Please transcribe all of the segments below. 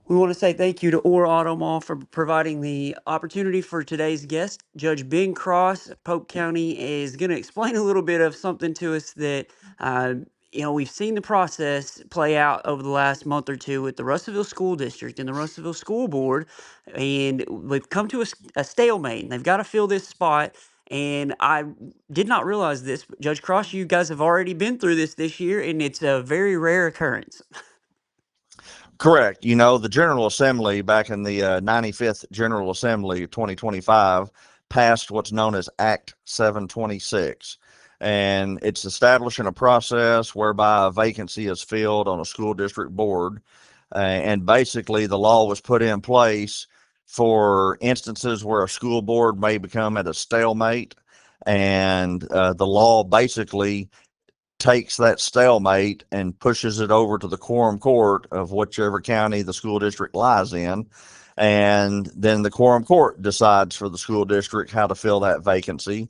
We want to say thank you to Orr Auto Mall for providing the opportunity for today's guest. Judge Ben Cross, Pope County, is going to explain a little bit of something to us that, uh, we've seen the process play out over the last month or two with the Russellville School District and the Russellville School Board. And we've come to a stalemate. And they've got to fill this spot. And I did not realize this, but Judge Cross, you guys have already been through this year, and it's a very rare occurrence. Correct. The General Assembly back in the 95th General Assembly of 2025 passed what's known as Act 726. And it's establishing a process whereby a vacancy is filled on a school district board. And basically, the law was put in place for instances where a school board may become at a stalemate. And the law basically takes that stalemate and pushes it over to the quorum court of whichever county the school district lies in. And then the quorum court decides for the school district how to fill that vacancy.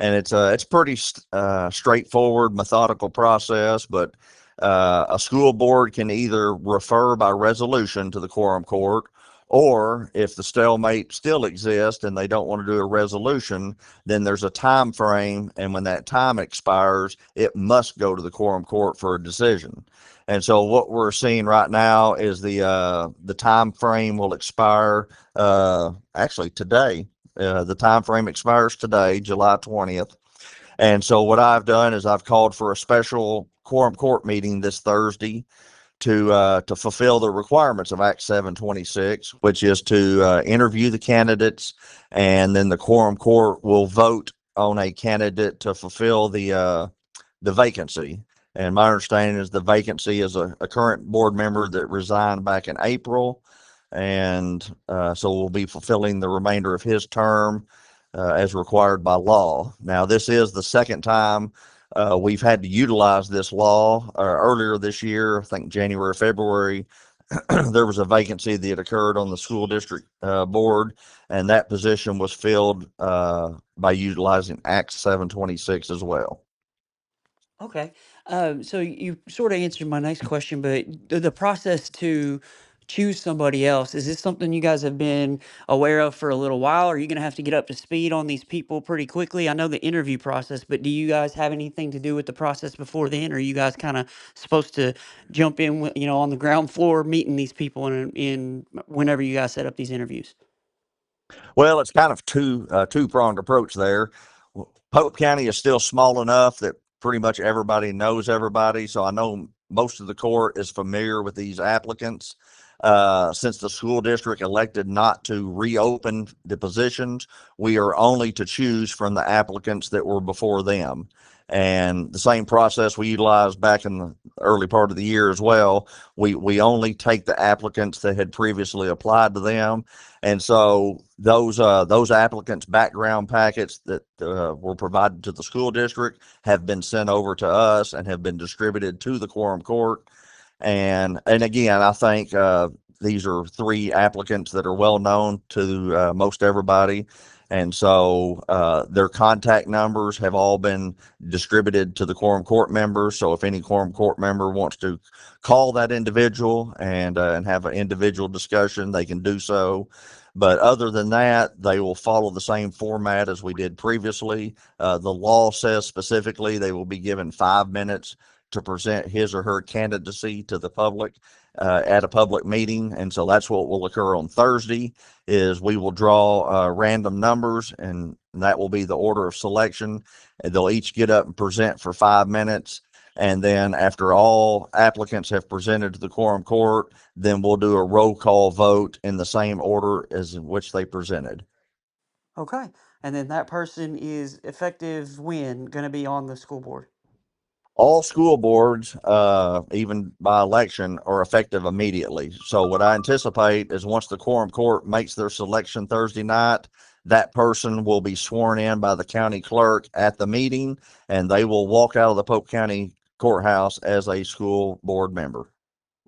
And it's pretty straightforward, methodical process, but a school board can either refer by resolution to the quorum court, or if the stalemate still exists and they don't want to do a resolution, then there's a time frame, and when that time expires, it must go to the quorum court for a decision. And so what we're seeing right now is the time frame will expire actually today. The time frame expires today, July 20th. And so what I've done is I've called for a special quorum court meeting this Thursday to fulfill the requirements of Act 726, which is to interview the candidates, and then the quorum court will vote on a candidate to fulfill the vacancy. And my understanding is the vacancy is a current board member that resigned back in April, and so we'll be fulfilling the remainder of his term as required by law. Now, this is the second time we've had to utilize this law. Earlier this year, I think January, February, there was a vacancy that occurred on the school district board, and that position was filled by utilizing Act 726 as well. Okay. So you sort of answered my next question, but the process to choose somebody else, is this something you guys have been aware of for a little while? Are you going to have to get up to speed on these people pretty quickly? I know the interview process, but do you guys have anything to do with the process before then? Or are you guys kind of supposed to jump in, on the ground floor, meeting these people in whenever you guys set up these interviews? Well, it's kind of two pronged approach there. Pope County is still small enough that pretty much everybody knows everybody, so I know most of the court is familiar with these applicants. Since the school district elected not to reopen the positions, we are only to choose from the applicants that were before them. And the same process we utilized back in the early part of the year as well. We only take the applicants that had previously applied to them, and so those applicants' background packets that were provided to the school district have been sent over to us and have been distributed to the quorum court. And again, I think these are three applicants that are well known to most everybody. And so their contact numbers have all been distributed to the quorum court members. So if any quorum court member wants to call that individual and have an individual discussion, they can do so. But other than that, they will follow the same format as we did previously. The law says specifically they will be given 5 minutes to present his or her candidacy to the public at a public meeting. And so that's what will occur on Thursday is we will draw random numbers, and that will be the order of selection. And they'll each get up and present for 5 minutes. And then after all applicants have presented to the quorum court, then we'll do a roll call vote in the same order as in which they presented. Okay. And then that person is effective when going to be on the school board? All school boards, even by election, are effective immediately. So what I anticipate is once the quorum court makes their selection Thursday night, that person will be sworn in by the county clerk at the meeting, and they will walk out of the Polk County courthouse as a school board member.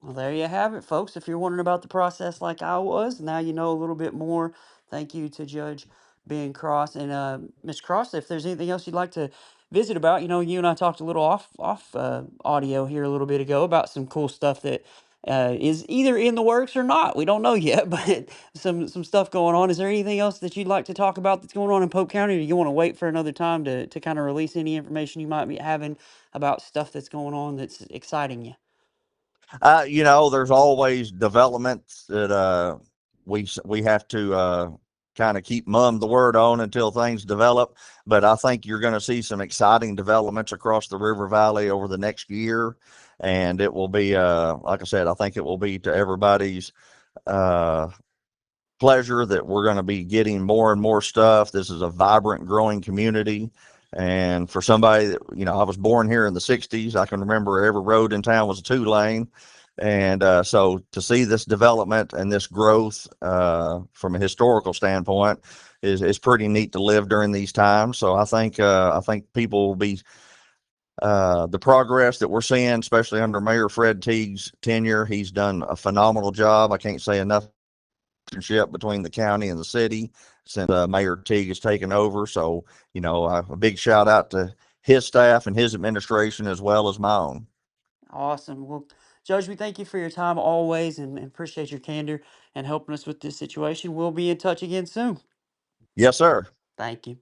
Well, there you have it, folks. If you're wondering about the process like I was, now you know a little bit more. Thank you to Judge Ben Cross and Ms. Cross. If there's anything else you'd like to visit about, you and I talked a little off audio here a little bit ago about some cool stuff that is either in the works or not. We don't know yet, but some stuff going on. Is there anything else that you'd like to talk about that's going on in Polk County? Or do you want to wait for another time to kind of release any information you might be having about stuff that's going on that's exciting you? There's always developments that we have to kind of keep mum the word on until things develop. But I think you're going to see some exciting developments across the River Valley over the next year, and it will be, like I said, I think it will be to everybody's uh, pleasure that we're going to be getting more and more stuff. This is a vibrant, growing community. And for somebody that, I was born here in the 60s, I can remember every road in town was a 2 lane. And so to see this development and this growth from a historical standpoint is pretty neat to live during these times. So I think people will be the progress that we're seeing, especially under Mayor Fred Teague's tenure. He's done a phenomenal job. I can't say enough relationship between the county and the city since Mayor Teague has taken over. So, a big shout out to his staff and his administration as well as my own. Awesome. Well, Judge, we thank you for your time always and appreciate your candor and helping us with this situation. We'll be in touch again soon. Yes, sir. Thank you.